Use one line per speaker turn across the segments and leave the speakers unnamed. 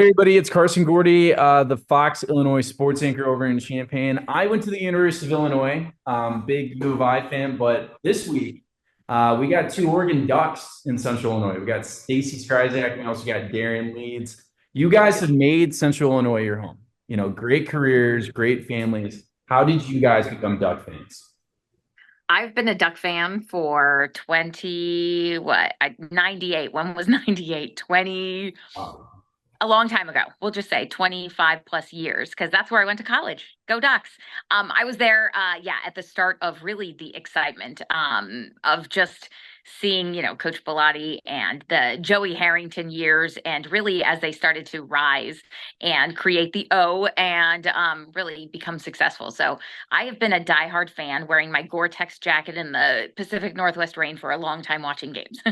Everybody, it's Carson Gourdie, the Fox Illinois sports anchor over in Champaign. I went to the University of Illinois, big U of I fan, but this week we got two Oregon Ducks in Central Illinois. We got Stacy Skrizak and we also got Darian Leeds. You guys have made Central Illinois your home. You know, great careers, great families. How did you guys become Duck fans?
I've been a Duck fan for 98. When was 98? 20, a long time ago. We'll just say 25 plus years, because that's where I went to college. Go Ducks. I was there, at the start of really the excitement of just seeing, Coach Bellotti and the Joey Harrington years, and really as they started to rise and create the O and really become successful. So I have been a diehard fan, wearing my Gore-Tex jacket in the Pacific Northwest rain for a long time watching games.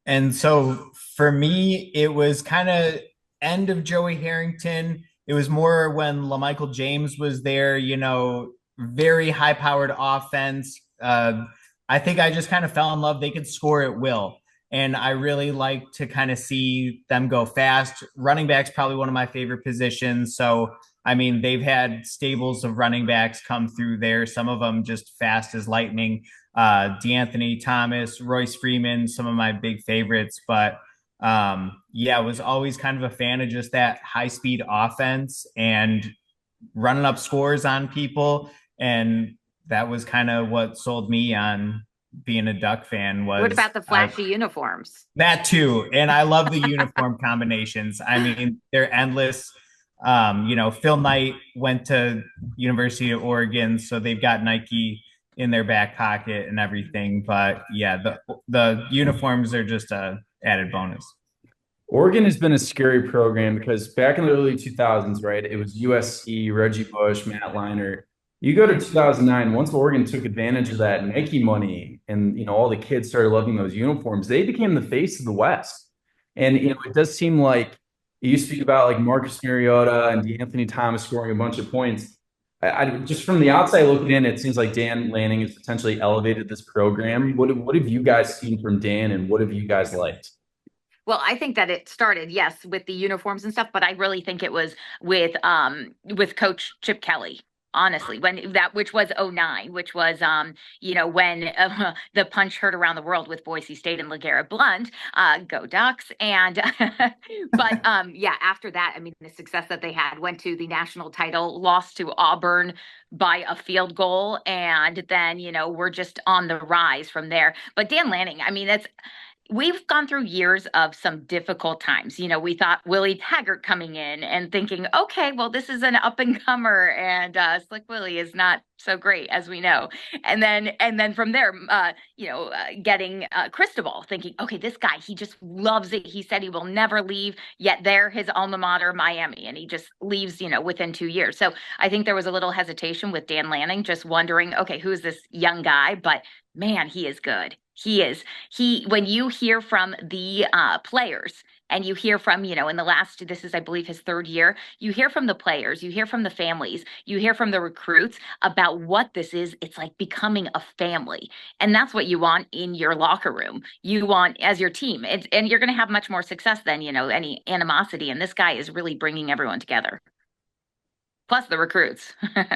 And so for me, it was kind of end of Joey Harrington. It was more when LaMichael James was there, very high powered offense. I think I just kind of fell in love. They could score at will. And I really like to kind of see them go fast. Running back's probably one of my favorite positions. So, I mean, they've had stables of running backs come through there, some of them just fast as lightning. DeAnthony Thomas, Royce Freeman, some of my big favorites. But I was always kind of a fan of just that high speed offense and running up scores on people. And that was kind of what sold me on being a Duck fan.
What
Was
about the flashy uniforms?
that too. And I love the uniform combinations. I mean, they're endless. Phil Knight went to University of Oregon, so they've got Nike in their back pocket and everything. But yeah, the uniforms are just a added bonus.
Oregon has been a scary program because back in the early 2000s, right, it was USC, Reggie Bush, Matt Leinart. You go to 2009, once Oregon took advantage of that Nike money and, all the kids started loving those uniforms, they became the face of the West. And, it does seem like you speak about like Marcus Mariota and DeAnthony Thomas scoring a bunch of points. I just from the outside looking in, it seems like Dan Lanning has potentially elevated this program. What have you guys seen from Dan and what have you guys liked?
Well, I think that it started, yes, with the uniforms and stuff, but I really think it was with Coach Chip Kelly. Honestly, when that, which was '09, which was when the punch heard around the world with Boise State and LeGarrette Blunt, go Ducks. And but after that, I mean, the success that they had, went to the national title, lost to Auburn by a field goal, and then we're just on the rise from there. But Dan Lanning, I mean, that's, we've gone through years of some difficult times. We thought Willie Taggart coming in and thinking, okay, well, this is an up and comer, and Slick Willie is not so great, as we know. And then from there, getting Cristobal, thinking, okay, this guy, he just loves it. He said he will never leave. Yet they're his alma mater, Miami, and he just leaves, within 2 years. So I think there was a little hesitation with Dan Lanning, just wondering, okay, who's this young guy? But man, he is good. He is. When you hear from the players, and you hear from, in the last, this is, I believe, his third year, you hear from the players, you hear from the families, you hear from the recruits about what this is. It's like becoming a family. And that's what you want in your locker room. You want as your team. And you're going to have much more success than, any animosity. And this guy is really bringing everyone together. Plus the recruits.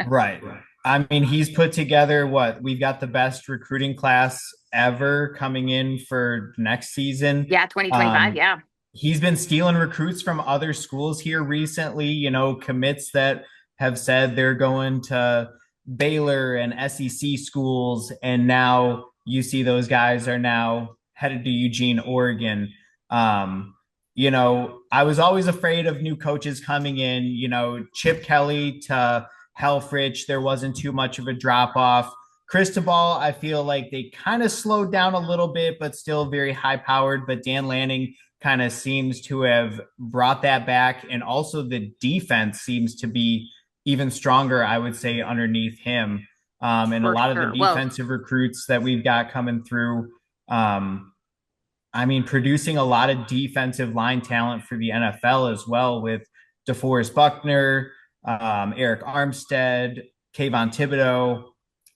Right. I mean, he's put together what we've got the best recruiting class ever coming in for next season.
Yeah, 2025. Yeah.
He's been stealing recruits from other schools here recently, commits that have said they're going to Baylor and SEC schools. And now you see those guys are now headed to Eugene, Oregon. I was always afraid of new coaches coming in, Chip Kelly to Helfrich, there wasn't too much of a drop off. Cristobal, I feel like they kind of slowed down a little bit, but still very high powered. But Dan Lanning kind of seems to have brought that back. And also the defense seems to be even stronger, I would say, underneath him. And a lot of the defensive recruits that we've got coming through. Producing a lot of defensive line talent for the NFL as well, with DeForest Buckner, Eric Armstead, Kayvon Thibodeau.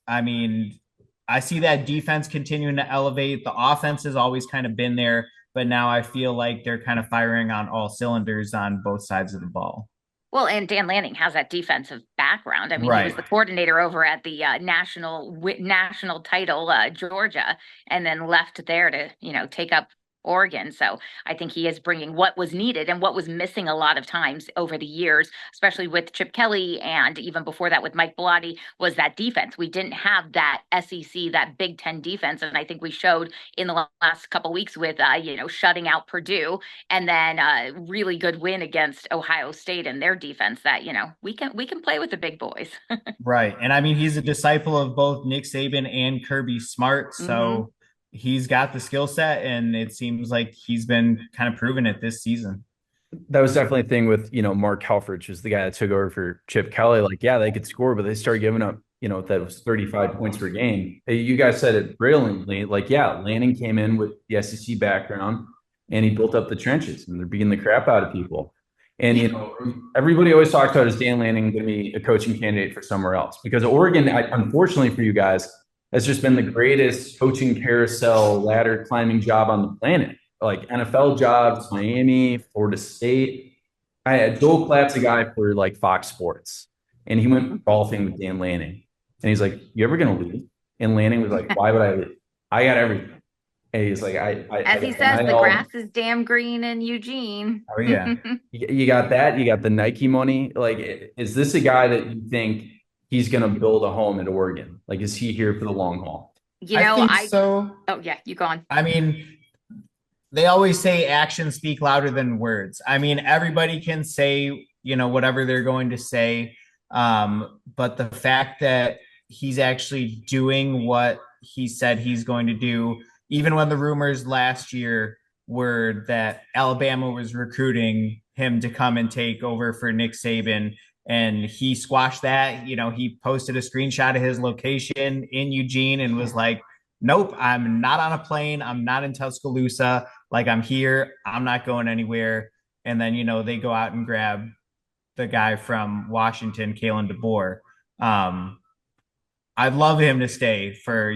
I mean, I see that defense continuing to elevate. The offense has always kind of been there, but now I feel like they're kind of firing on all cylinders on both sides of the ball.
Well, and Dan Lanning has that defensive background. I mean, he was
Right.
the coordinator over at the national title Georgia, and then left there to take up Oregon. So I think he is bringing what was needed and what was missing a lot of times over the years, especially with Chip Kelly and even before that with Mike Bellotti, was that defense. We didn't have that SEC, that Big Ten defense, and I think we showed in the last couple of weeks with shutting out Purdue, and then a really good win against Ohio State and their defense that we can play with the big boys.
Right. And I mean, he's a disciple of both Nick Saban and Kirby Smart.
Hmm.
So he's got the skill set, and it seems like he's been kind of proving it this season.
That was definitely a thing with, Mark Helfrich, who's the guy that took over for Chip Kelly. Like, yeah, they could score, but they started giving up, that was 35 points per game. You guys said it brilliantly. Like, yeah, Lanning came in with the SEC background and he built up the trenches and they're beating the crap out of people. And, everybody always talks about is Dan Lanning going to be a coaching candidate for somewhere else? Because Oregon, unfortunately for you guys, has just been the greatest coaching carousel ladder climbing job on the planet. Like NFL jobs, Miami, Florida State. I had Joel Klatt's a guy for like Fox Sports, and he went golfing with Dan Lanning, and he's like, "You ever gonna leave?" And Lanning was like, "Why would I leave? I got everything." And he's like, "I
As he
got
says,
the
the
NIL.
grass is damn green in Eugene.
Oh, yeah.
You got that. You got the Nike money. Like, is this a guy that you think he's gonna build a home at Oregon? Like, is he here for the long haul?"
You
I
know,
think
I
so.
oh yeah, you go on.
I mean, they always say actions speak louder than words. I mean, everybody can say, whatever they're going to say. But the fact that he's actually doing what he said he's going to do, even when the rumors last year were that Alabama was recruiting him to come and take over for Nick Saban, and he squashed that. He posted a screenshot of his location in Eugene and was like, nope, I'm not on a plane. I'm not in Tuscaloosa. Like, I'm here. I'm not going anywhere. And then, they go out and grab the guy from Washington, Kalen DeBoer. I'd love him to stay for,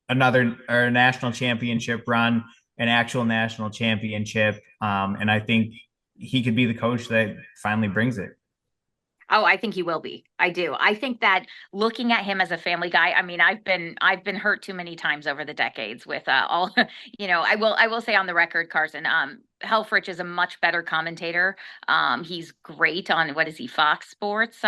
another or a national championship run, an actual national championship. And I think he could be the coach that finally brings it.
Oh, I think he will be. I do. I think that looking at him as a family guy, I mean, I've been hurt too many times over the decades with all, I will say on the record, Carson, Helfrich is a much better commentator. He's great on what is he, Fox Sports.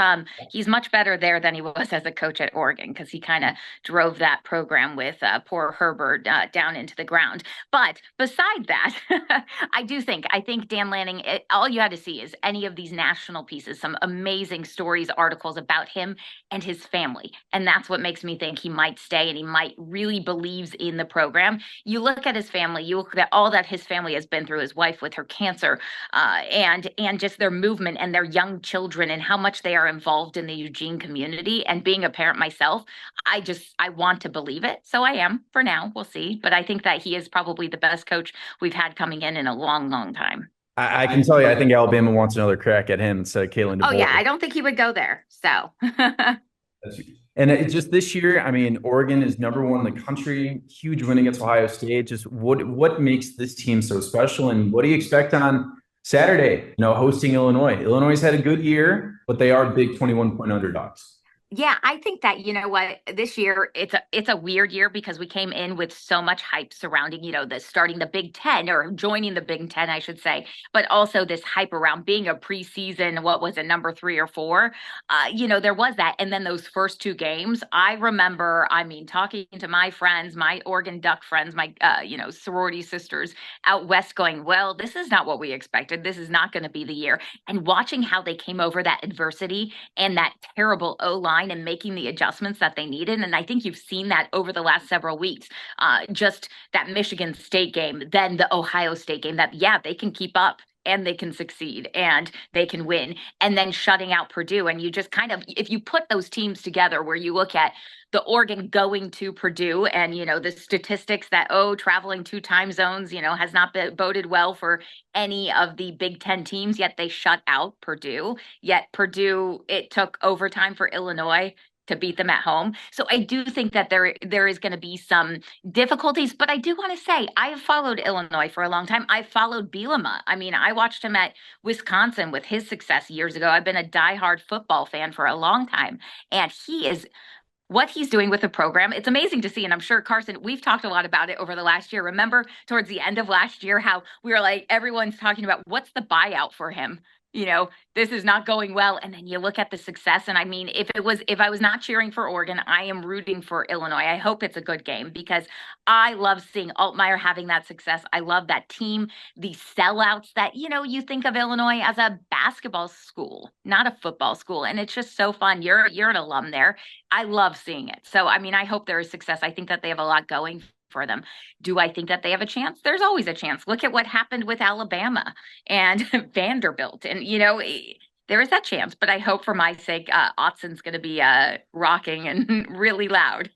He's much better there than he was as a coach at Oregon because he kind of drove that program with poor Herbert down into the ground. But beside that, I think Dan Lanning, all you had to see is any of these national pieces, some amazing stories, articles about him and his family. And that's what makes me think he might stay and he might really believes in the program. You look at his family, you look at all that his family has been through, his wife with her cancer, and just their movement and their young children and how much they are involved in the Eugene community. And being a parent myself, I want to believe it. So I am for now. We'll see. But I think that he is probably the best coach we've had coming in a long, long time.
I can tell you, I think Alabama wants another crack at him instead of Kalen
Oh yeah,
DeBoer.
I don't think he would go there. So
And it's just this year, I mean, Oregon is number one in the country, huge win against Ohio State. Just what makes this team so special, and what do you expect on Saturday? Hosting Illinois. Illinois has had a good year, but they are big 21-point underdogs.
yeah, I think that you know what this year it's a weird year because we came in with so much hype surrounding the starting the Big Ten or joining the Big Ten, I should say, but also this hype around being a preseason. What was it, number 3 or 4? There was that, and then those first 2 games. I remember, I mean, talking to my friends, my Oregon Duck friends, my sorority sisters out west, going, "Well, this is not what we expected. This is not going to be the year." And watching how they came over that adversity and that terrible O line and making the adjustments that they needed. And I think you've seen that over the last several weeks. Just that Michigan State game, then the Ohio State game, that, yeah, they can keep up and they can succeed and they can win. And then shutting out Purdue. And you just kind of, if you put those teams together where you look at the Oregon going to Purdue and, the statistics that, traveling 2 time zones, has not been boded well for any of the Big Ten teams, yet they shut out Purdue. Yet Purdue, it took overtime for Illinois to beat them at home. So I do think that there is going to be some difficulties, but I do want to say I have followed Illinois for a long time. I followed Bielema. I mean, I watched him at Wisconsin with his success years ago. I've been a diehard football fan for a long time, and he is what he's doing with the program. It's amazing to see. And I'm sure, Carson, we've talked a lot about it over the last year. Remember towards the end of last year, how we were like, everyone's talking about what's the buyout for him? This is not going well. And then you look at the success. And I mean, if I was not cheering for Oregon, I am rooting for Illinois. I hope it's a good game because I love seeing Altmaier having that success. I love that team, the sellouts that, you think of Illinois as a basketball school, not a football school. And it's just so fun. You're an alum there. I love seeing it. So, I mean, I hope there is success. I think that they have a lot going for them. Do I think that they have a chance? There's always a chance. Look at what happened with Alabama and Vanderbilt. And, there is that chance. But I hope for my sake, Autzon's going to be rocking and really loud.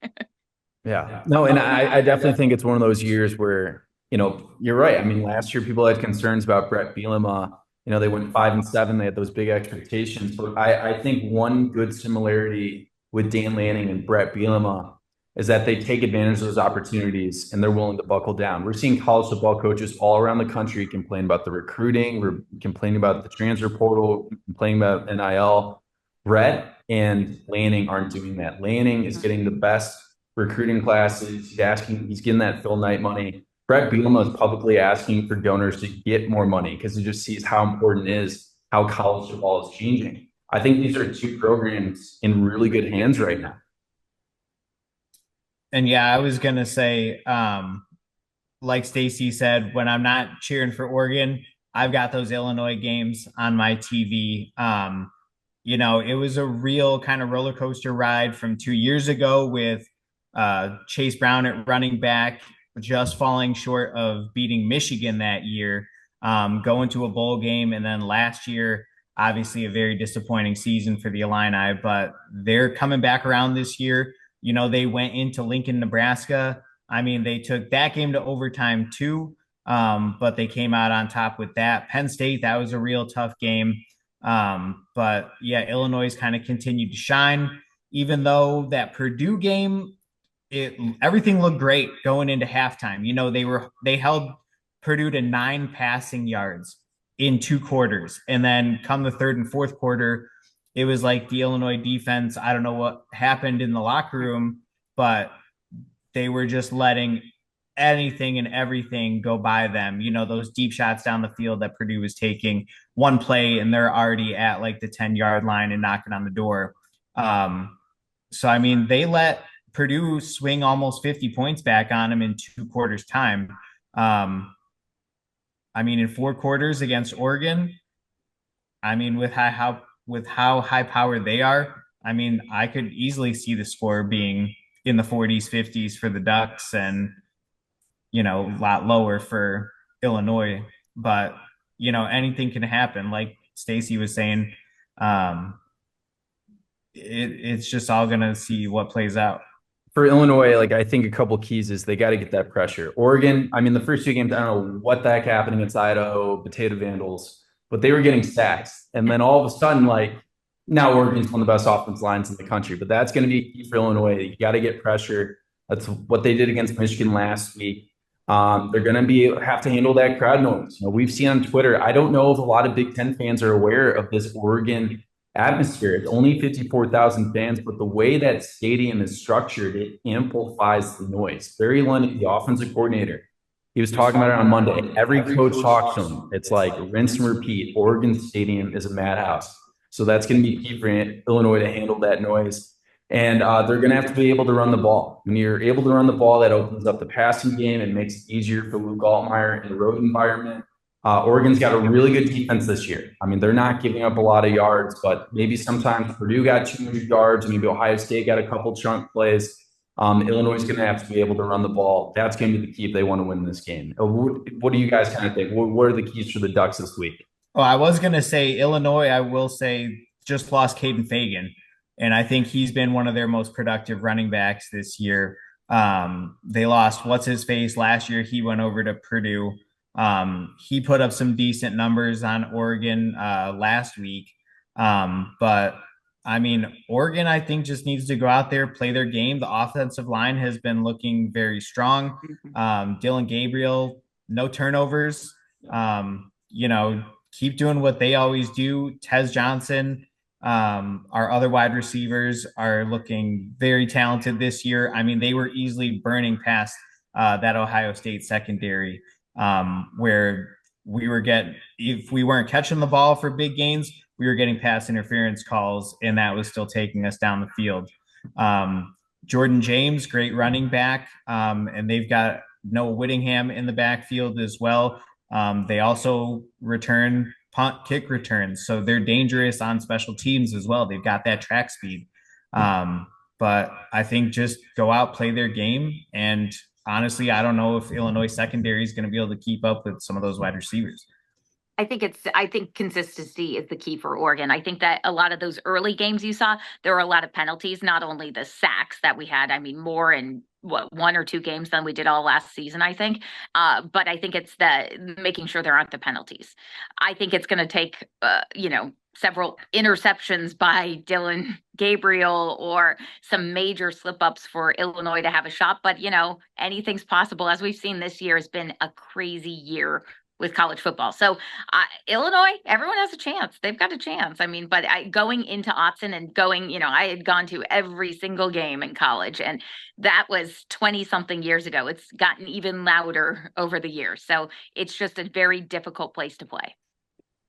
Yeah. No, and I definitely think it's one of those years where, you're right. I mean, last year people had concerns about Brett Bielema. They went 5-7. They had those big expectations. But I think one good similarity with Dan Lanning and Brett Bielema is that they take advantage of those opportunities and they're willing to buckle down. We're seeing college football coaches all around the country complain about the recruiting, we're complaining about the transfer portal, complaining about NIL. Brett and Lanning aren't doing that. Lanning is getting the best recruiting classes. He's getting that Phil Knight money. Brett Bielema is publicly asking for donors to get more money because he just sees how important it is how college football is changing. I think these are two programs in really good hands right now.
And yeah, I was going to say, like Stacy said, when I'm not cheering for Oregon, I've got those Illinois games on my TV. It was a real kind of roller coaster ride from 2 years ago with Chase Brown at running back, just falling short of beating Michigan that year, going to a bowl game. And then last year, obviously a very disappointing season for the Illini, but they're coming back around this year. They went into Lincoln, Nebraska. I mean, they took that game to overtime too, but they came out on top with that. Penn State, that was a real tough game. But yeah, Illinois kind of continued to shine, even though that Purdue game, everything looked great going into halftime. They held Purdue to 9 passing yards in 2 quarters. And then come the third and fourth quarter, it was like the Illinois defense, I don't know what happened in the locker room, but they were just letting anything and everything go by them. Those deep shots down the field that Purdue was taking, one play and they're already at like the 10-yard line and knocking on the door. So, I mean, they let Purdue swing almost 50 points back on them in 2 quarters time. I mean, in 4 quarters against Oregon, I mean, with how high powered they are, I mean, I could easily see the score being in the 40s, 50s for the Ducks and, a lot lower for Illinois. But, anything can happen. Like Stacy was saying, it's just all going to see what plays out.
For Illinois, I think a couple keys is they got to get that pressure. Oregon, I mean, the first 2 games, I don't know what the heck happened against Idaho, Potato Vandals, but they were getting sacks. And then all of a sudden, now Oregon's one of the best offensive lines in the country. But that's going to be key for Illinois. You got to get pressure. That's what they did against Michigan last week. They're going to have to handle that crowd noise. We've seen on Twitter, I don't know if a lot of Big Ten fans are aware of this Oregon atmosphere. It's only 54,000 fans, but the way that stadium is structured, it amplifies the noise. Barry London, the offensive coordinator, he was talking about it on Monday. Every coach talks to him. It's like rinse and repeat. Oregon Stadium is a madhouse. So that's going to be key for Illinois to handle that noise. And they're going to have to be able to run the ball. When you're able to run the ball, that opens up the passing game and makes it easier for Luke Altmaier in the road environment. Oregon's got a really good defense this year. I mean, they're not giving up a lot of yards, but maybe sometimes Purdue got 200 yards, maybe Ohio State got a couple chunk plays. Illinois is going to have to be able to run the ball. That's going to be the key if they want to win this game. What do you guys kind of think? What are the keys for the Ducks this week?
Oh, I was going to say Illinois, I will say, just lost Caden Fagan. And I think he's been one of their most productive running backs this year. They lost what's-his-face last year. He went over to Purdue. He put up some decent numbers on Oregon last week. But I mean, Oregon, I think, just needs to go out there, play their game. The offensive line has been looking very strong.
Mhm.
Dylan Gabriel, no turnovers. Keep doing what they always do. Tez Johnson, our other wide receivers are looking very talented this year. I mean, they were easily burning past that Ohio State secondary, where we were getting, if we weren't catching the ball for big gains, we were getting pass interference calls, and that was still taking us down the field. Jordan James, great running back, and they've got Noah Whittingham in the backfield as well. They also return punt kick returns, so they're dangerous on special teams as well. They've got that track speed. But I think just go out, play their game, and honestly, I don't know if Illinois secondary is going to be able to keep up with some of those wide receivers.
I think consistency is the key for Oregon. I think that a lot of those early games you saw, there were a lot of penalties, not only the sacks that we had, I mean, more in what, 1 or 2 games than we did all last season, I think. But I think it's the making sure there aren't the penalties. I think it's going to take, several interceptions by Dylan Gabriel or some major slip ups for Illinois to have a shot. But, anything's possible. As we've seen, this year has been a crazy year with college football. So Illinois, everyone has a chance. They've got a chance. I mean, but going into Autzen and going, I had gone to every single game in college, and that was 20 something years ago. It's gotten even louder over the years. So it's just a very difficult place to play.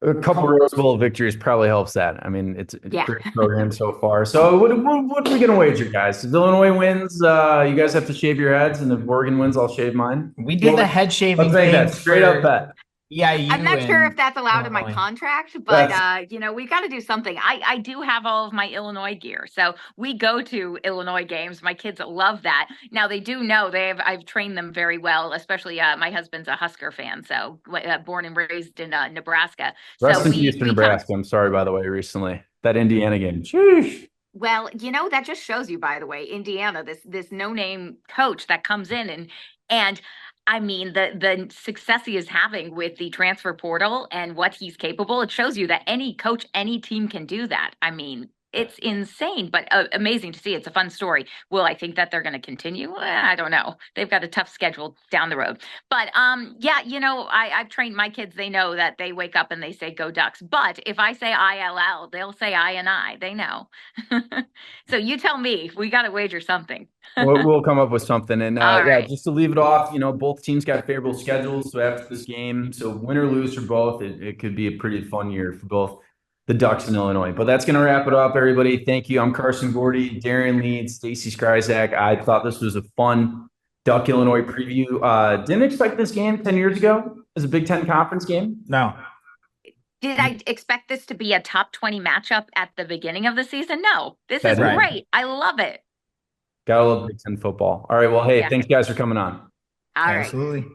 A couple Rose Bowl victories probably helps that. I mean, it's a
Yeah.
great program so far. So what are we going to wager, guys? If Illinois wins, you guys have to shave your heads, and if Oregon wins, I'll shave mine.
We did the head shaving
Let's make
thing
that straight up
for
bet.
I'm not sure
and
if that's allowed in my
Illinois.
contract, but
That's-
we've got to do something. I do have all of my Illinois gear. So we go to Illinois games. My kids love that. Now they do know I've trained them very well, especially my husband's a Husker fan, so born and raised in Nebraska.
Rest
So
in peace to Nebraska. I'm sorry, by the way, recently. That Indiana game. Sheesh.
Well, that just shows you, by the way, Indiana, this no-name coach that comes in and I mean the success he is having with the transfer portal and what he's capable, it shows you that any coach, any team can do that. I mean, it's insane, but amazing to see. It's a fun story. Will I think that they're going to continue? I don't know. They've got a tough schedule down the road. But I've trained my kids. They know that they wake up and they say "Go Ducks." But if I say ILL, they'll say I and I. They know. So you tell me. We got to wager something.
We'll come up with something. And
All right.
just to leave it off, both teams got favorable schedules. So after this game, so win or lose for both, it could be a pretty fun year for both the Ducks in Illinois. But that's going to wrap it up, everybody. Thank you. I'm Carson Gourdie, Darian Leeds, Stacy Skryzak. I thought this was a fun Duck Illinois preview. Didn't expect this game 10 years ago as a Big Ten conference game.
No.
Did I expect this to be a top 20 matchup at the beginning of the season? No. This
That's
is
right.
great. I love it.
Gotta love Big Ten football. All right. Well, hey,
Yeah.
thanks guys for coming on.
All right.
Absolutely.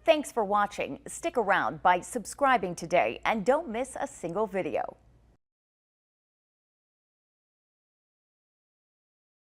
Thanks for watching. Stick around by subscribing today and don't miss a single video.